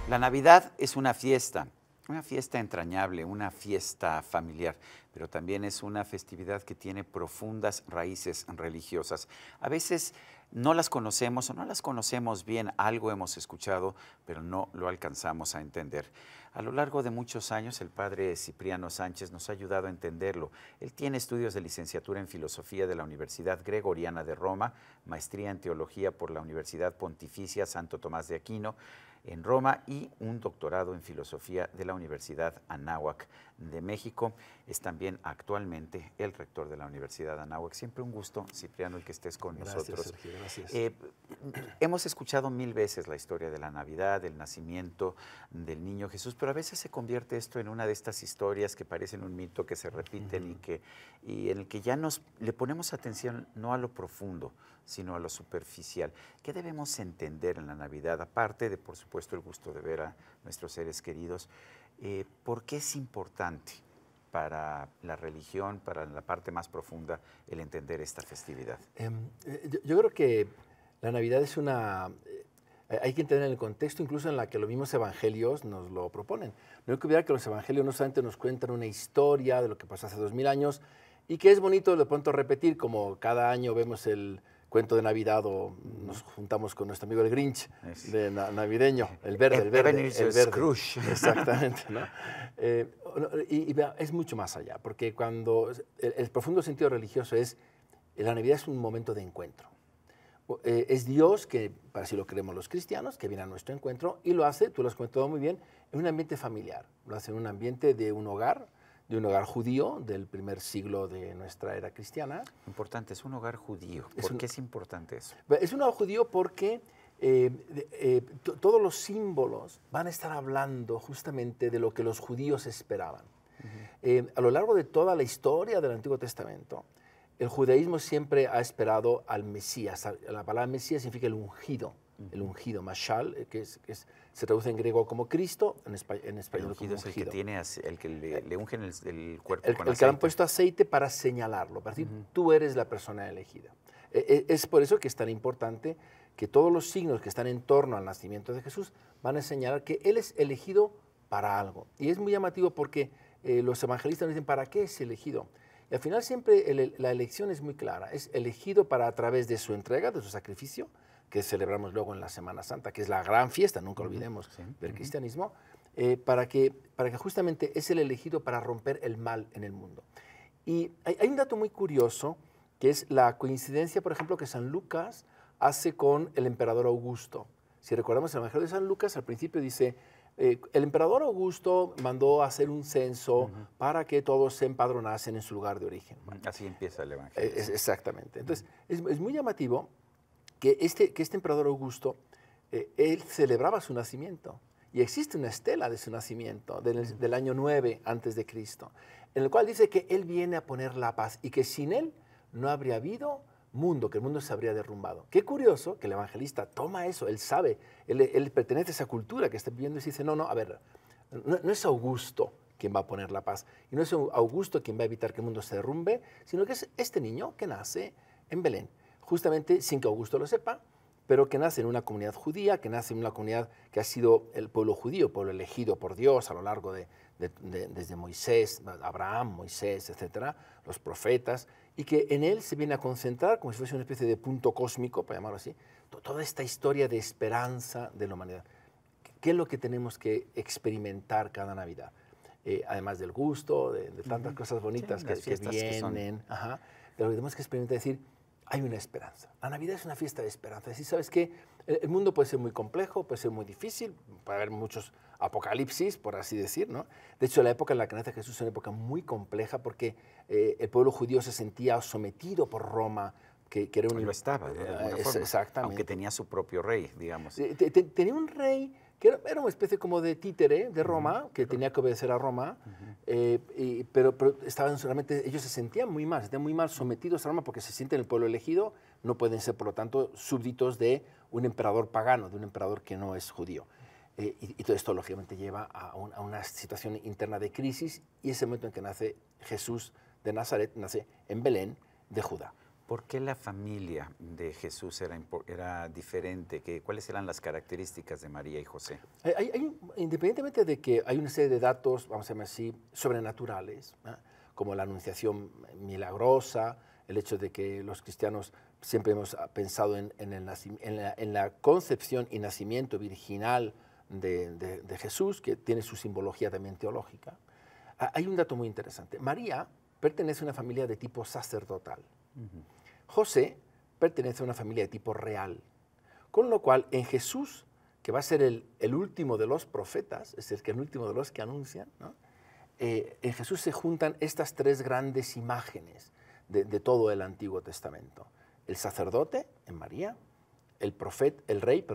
La Navidad es una fiesta entrañable, una fiesta familiar, pero también es una festividad que tiene profundas raíces religiosas. A veces no las conocemos o no las conocemos bien, algo hemos escuchado, pero no lo alcanzamos a entender. A lo largo de muchos años, el padre Cipriano Sánchez nos ha ayudado a entenderlo. Él tiene estudios de licenciatura en Filosofía de la Universidad Gregoriana de Roma, maestría en Teología por la Universidad Pontificia Santo Tomás de Aquino, en Roma, y un doctorado en Filosofía de la Universidad Anáhuac de México. Es también actualmente el rector de la Universidad Anáhuac. Siempre un gusto, Cipriano, el que estés con nosotros. Sergio, gracias. Hemos escuchado 1000 veces la historia de la Navidad, del nacimiento del niño Jesús, pero a veces se convierte esto en una de estas historias que parecen un mito, que se repiten y en el que ya le ponemos atención no a lo profundo, sino a lo superficial. ¿Qué debemos entender en la Navidad? Aparte de, por supuesto, el gusto de ver a nuestros seres queridos, ¿por qué es importante para la religión, para la parte más profunda, el entender esta festividad? Yo creo que la Navidad es hay que entender el contexto, incluso en la que los mismos evangelios nos lo proponen. No hay que olvidar que los evangelios no solamente nos cuentan una historia de lo que pasó hace 2000 años y que es bonito de pronto repetir, como cada año vemos el cuento de Navidad o nos juntamos con nuestro amigo el Grinch navideño, el verde. Scrooge. Exactamente, ¿no? Es mucho más allá, porque cuando el profundo sentido religioso la Navidad es un momento de encuentro. Es Dios, que para así lo creemos los cristianos, que viene a nuestro encuentro y lo hace, tú lo has comentado muy bien, en un ambiente familiar. Lo hace en un ambiente de un hogar judío del primer siglo de nuestra era cristiana. Importante, es un hogar judío. ¿Por qué es importante eso? Es un hogar judío porque todos los símbolos van a estar hablando justamente de lo que los judíos esperaban. A lo largo de toda la historia del Antiguo Testamento, el judaísmo siempre ha esperado al Mesías. La palabra Mesías significa el ungido, Mashal, que se traduce en griego como Cristo, en español como ungido. Es el que le ungen el cuerpo con aceite. El que le han puesto aceite para señalarlo, para decir, tú eres la persona elegida. Es por eso que es tan importante que todos los signos que están en torno al nacimiento de Jesús van a señalar que Él es elegido para algo. Y es muy llamativo porque los evangelistas nos dicen, ¿para qué es elegido? Y al final siempre la elección es muy clara. Es elegido a través de su entrega, de su sacrificio, que celebramos luego en la Semana Santa, que es la gran fiesta, nunca olvidemos, del cristianismo, para que justamente es el elegido para romper el mal en el mundo. Y hay un dato muy curioso, que es la coincidencia, por ejemplo, que San Lucas hace con el emperador Augusto. Si recordamos el Evangelio de San Lucas, al principio dice, el emperador Augusto mandó a hacer un censo para que todos se empadronasen en su lugar de origen. Así empieza el Evangelio. Exactamente. Entonces, es muy llamativo que este emperador Augusto, él celebraba su nacimiento. Y existe una estela de su nacimiento, del año 9 antes de Cristo, en el cual dice que él viene a poner la paz y que sin él no habría habido mundo, que el mundo se habría derrumbado. Qué curioso que el evangelista toma eso, él sabe, él pertenece a esa cultura que está viviendo y dice, no, a ver, no es Augusto quien va a poner la paz, y no es Augusto quien va a evitar que el mundo se derrumbe, sino que es este niño que nace en Belén, justamente sin que Augusto lo sepa, pero que nace en una comunidad judía, que nace en una comunidad que ha sido el pueblo judío, pueblo elegido por Dios a lo largo desde Moisés, Abraham, Moisés, etcétera, los profetas, y que en él se viene a concentrar, como si fuese una especie de punto cósmico, para llamarlo así, toda esta historia de esperanza de la humanidad. ¿Qué es lo que tenemos que experimentar cada Navidad? Además del gusto, de tantas cosas bonitas que vienen, pero tenemos que experimentar, decir, hay una esperanza. La Navidad es una fiesta de esperanza. Es decir, ¿sabes qué? El mundo puede ser muy complejo, puede ser muy difícil, puede haber muchos apocalipsis, por así decir, ¿no? De hecho, la época en la que nace Jesús es una época muy compleja porque el pueblo judío se sentía sometido por Roma, que era un... Lo estaba, de alguna forma, exactamente. aunque tenía su propio rey, digamos. Tenía un rey que era una especie como de títere de Roma, que tenía que obedecer a Roma, pero estaban solamente, ellos se sentían muy mal sometidos a Roma porque se sienten el pueblo elegido, no pueden ser, por lo tanto, súbditos de un emperador pagano, de un emperador que no es judío. Y todo esto, lógicamente, lleva a una situación interna de crisis, y ese momento en que nace Jesús de Nazaret, nace en Belén de Judá. ¿Por qué la familia de Jesús era diferente? ¿Cuáles eran las características de María y José? Independientemente de que hay una serie de datos, vamos a llamar así, sobrenaturales, ¿no? Como la anunciación milagrosa, el hecho de que los cristianos siempre hemos pensado en la concepción y nacimiento virginal de Jesús, que tiene su simbología también teológica. Hay un dato muy interesante. María pertenece a una familia de tipo sacerdotal. José pertenece a una familia de tipo real. Con lo cual, en Jesús, que va a ser el último de los profetas, es decir, el último de los que anuncian, ¿no? En Jesús se juntan estas tres grandes imágenes de todo el Antiguo Testamento. El sacerdote en María, el rey,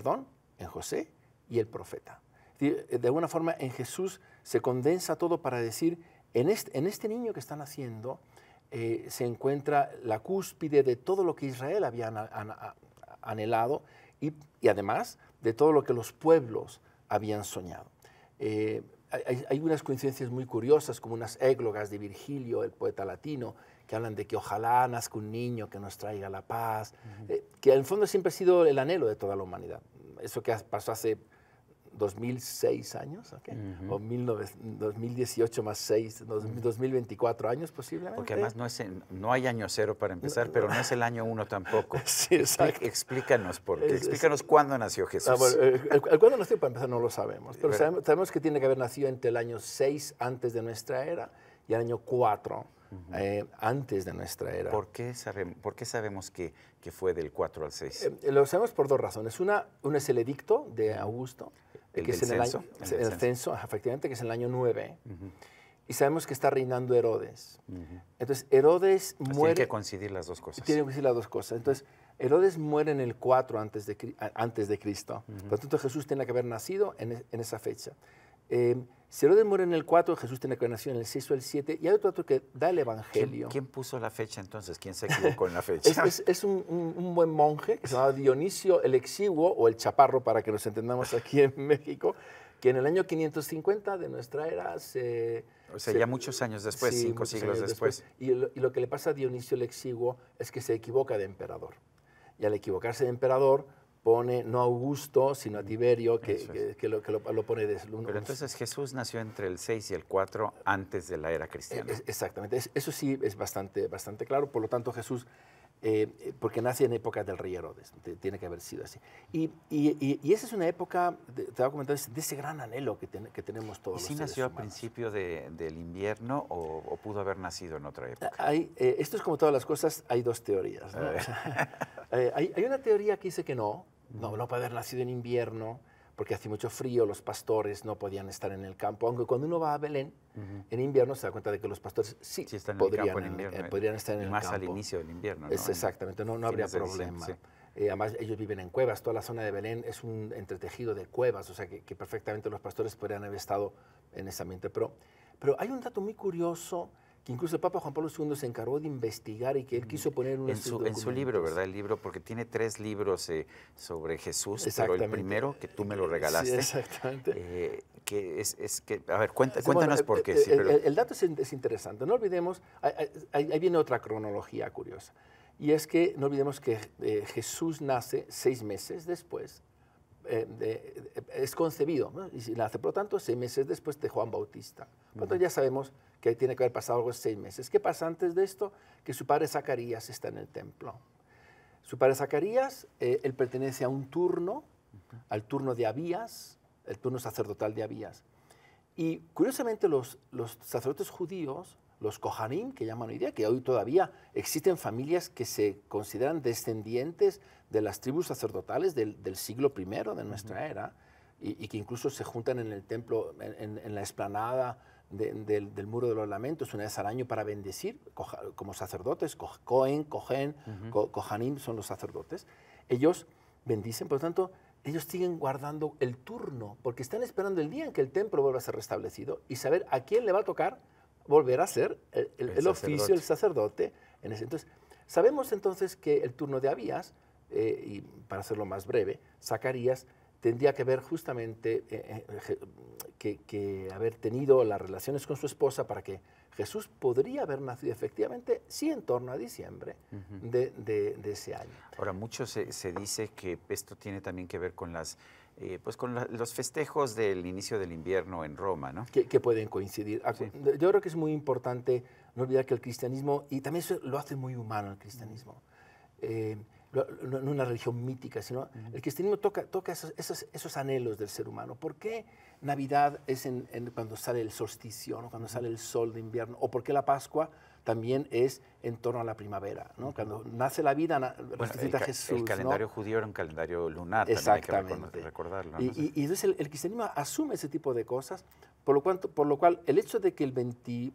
en José, y el profeta. De alguna forma, en Jesús se condensa todo para decir, en este niño que están naciendo, se encuentra la cúspide de todo lo que Israel había anhelado y además de todo lo que los pueblos habían soñado. Hay unas coincidencias muy curiosas, como unas églogas de Virgilio, el poeta latino, que hablan de que ojalá nazca un niño que nos traiga la paz, que en el fondo siempre ha sido el anhelo de toda la humanidad. Eso que pasó hace 2006 años, ¿okay? O 2018 más 6, 2024 años posiblemente. Porque además no hay año cero para empezar, pero no es el año 1 tampoco. Sí, exacto. Explícanos por qué. Explícanos cuándo nació Jesús. Cuándo nació, para empezar, no lo sabemos, pero sabemos que tiene que haber nacido entre el año 6 antes de nuestra era y el año 4 antes de nuestra era. ¿Por qué sabemos que fue del 4 al 6? Lo sabemos por dos razones. Una es el edicto de Augusto, ¿El que es censo? El censo, efectivamente, que es en el año 9. Y sabemos que está reinando Herodes. Entonces, Herodes muere... Tienen que coincidir las dos cosas. Tienen que coincidir las dos cosas. Entonces, Herodes muere en el 4 antes de Cristo. Por lo tanto, Jesús tiene que haber nacido en esa fecha. Si Herodes muere en el 4, Jesús tiene que haber nacido en el 6 o el 7. Y hay otro dato que da el Evangelio. ¿Quién puso la fecha entonces? ¿Quién se equivocó en la fecha? Es un buen monje que se llamaba Dionisio el Exiguo, o el Chaparro, para que nos entendamos aquí en México, que en el año 550 de nuestra era ya muchos años después, sí, 5 siglos después. Y lo que le pasa a Dionisio el Exiguo es que se equivoca de emperador. Y al equivocarse de emperador, pone no a Augusto, sino a Tiberio, que lo pone de uno. Pero entonces Jesús nació entre el 6 y el 4 antes de la era cristiana. Exactamente, eso sí es bastante claro. Por lo tanto, Jesús, porque nace en época del rey Herodes, tiene que haber sido así. Y esa es una época, te voy a comentar, de ese gran anhelo que tenemos todos los seres humanos. ¿Y nació a principio del invierno o pudo haber nacido en otra época? Esto es como todas las cosas, hay dos teorías, ¿no? Hay una teoría que dice que no puede haber nacido en invierno, porque hacía mucho frío, los pastores no podían estar en el campo, aunque cuando uno va a Belén, en invierno se da cuenta de que los pastores sí están podrían estar en el campo, más al inicio del invierno, ¿no? Exactamente, no habría problema. Sí. Además, ellos viven en cuevas, toda la zona de Belén es un entretejido de cuevas, o sea que perfectamente los pastores podrían haber estado en ese ambiente. Pero hay un dato muy curioso que incluso el Papa Juan Pablo II se encargó de investigar y que él quiso poner en su libro, ¿verdad? El libro, porque tiene 3 libros sobre Jesús, pero el primero, que tú me lo regalaste. Sí, exactamente. A ver, cuéntanos por qué. El dato es interesante. No olvidemos, ahí viene otra cronología curiosa, y es que no olvidemos que Jesús nace 6 meses después, es concebido, ¿no? Y nace, por lo tanto, 6 meses después de Juan Bautista. Por lo tanto, ya sabemos que tiene que haber pasado algo 6 meses. ¿Qué pasa antes de esto? Que su padre Zacarías está en el templo. Su padre Zacarías, él pertenece a un turno, al turno de Abías, el turno sacerdotal de Abías. Y curiosamente los sacerdotes judíos, los Kohanim, que llaman hoy día, que hoy todavía existen familias que se consideran descendientes de las tribus sacerdotales del siglo I de nuestra era, y que incluso se juntan en el templo, en la explanada del Muro de los Lamentos una vez al año para bendecir como sacerdotes. Kohanim son los sacerdotes. Ellos bendicen, por lo tanto, ellos siguen guardando el turno, porque están esperando el día en que el templo vuelva a ser restablecido y saber a quién le va a tocar volver a ser el oficio, el sacerdote. Entonces, sabemos entonces que el turno de Abías, y para hacerlo más breve, Zacarías tendría que ver justamente que haber tenido las relaciones con su esposa para que Jesús podría haber nacido efectivamente, sí, en torno a diciembre de ese año. Ahora, mucho se dice que esto tiene también que ver con los festejos del inicio del invierno en Roma, ¿no? Que pueden coincidir. Sí. Yo creo que es muy importante no olvidar que el cristianismo, y también eso lo hace muy humano el cristianismo, no una religión mítica, sino el cristianismo toca esos anhelos del ser humano. ¿Por qué Navidad es cuando sale el solsticio, ¿no? Cuando sale el sol de invierno? ¿O por qué la Pascua también es en torno a la primavera, ¿no? Cuando nace la vida, resucita Jesús. El calendario judío era un calendario lunar, exactamente. También hay que recordarlo, ¿no? Y entonces el cristianismo asume ese tipo de cosas, por lo cual el hecho de que el 25,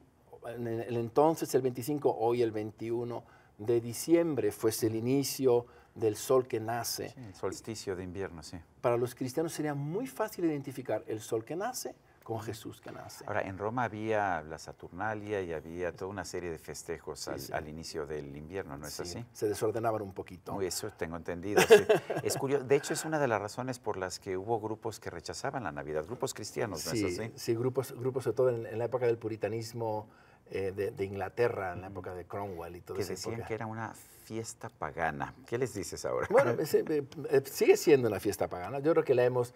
hoy el 21 de diciembre, fuese el inicio del sol que nace. Sí, el solsticio de invierno, sí. Para los cristianos sería muy fácil identificar el sol que nace con Jesús que nace. Ahora, en Roma había la Saturnalia y había toda una serie de festejos al inicio del invierno, ¿no es así? Se desordenaban un poquito. Muy, eso tengo entendido, sí. Es curioso. De hecho, es una de las razones por las que hubo grupos que rechazaban la Navidad, grupos cristianos, ¿no es así? Sí, grupos sobre todo en la época del puritanismo de Inglaterra, en la época de Cromwell y todo eso. Que decían que era una fiesta pagana. ¿Qué les dices ahora? Bueno, sigue siendo una fiesta pagana. Yo creo que la hemos...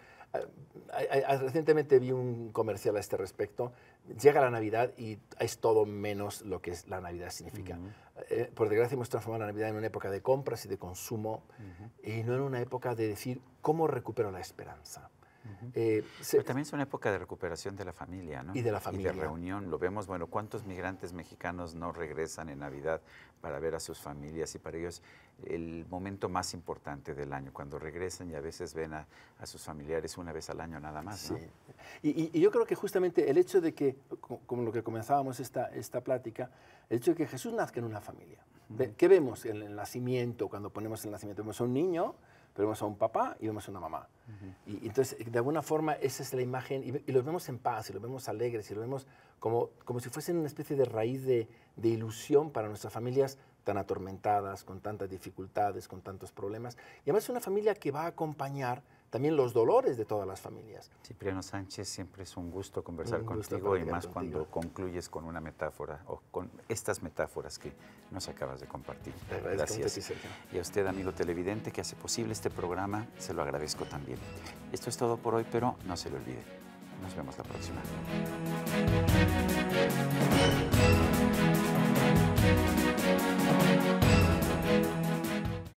recientemente vi un comercial a este respecto. Llega la Navidad y es todo menos lo que la Navidad significa. Por desgracia hemos transformado la Navidad en una época de compras y de consumo y no en una época de decir cómo recupero la esperanza. Pero también es una época de recuperación de la familia, ¿no? Y de la familia. Y de reunión. Lo vemos, bueno, ¿cuántos migrantes mexicanos no regresan en Navidad para ver a sus familias? Y para ellos el momento más importante del año, cuando regresan y a veces ven a sus familiares una vez al año nada más, ¿no? Sí. Y yo creo que justamente el hecho de que, como lo que comenzábamos esta plática, el hecho de que Jesús nazca en una familia. ¿Qué vemos en el nacimiento, cuando ponemos el nacimiento? Vemos a un niño, pero vemos a un papá y vemos a una mamá. Y entonces, de alguna forma, esa es la imagen, y los vemos en paz, y los vemos alegres, y los vemos como si fuesen una especie de raíz de ilusión para nuestras familias tan atormentadas, con tantas dificultades, con tantos problemas. Y además es una familia que va a acompañar también los dolores de todas las familias. Cipriano Sánchez, siempre es un gusto conversar contigo y más cuando concluyes con una metáfora o con estas metáforas que nos acabas de compartir. Gracias. Y a usted, amigo televidente, que hace posible este programa, se lo agradezco también. Esto es todo por hoy, pero no se lo olvide. Nos vemos la próxima.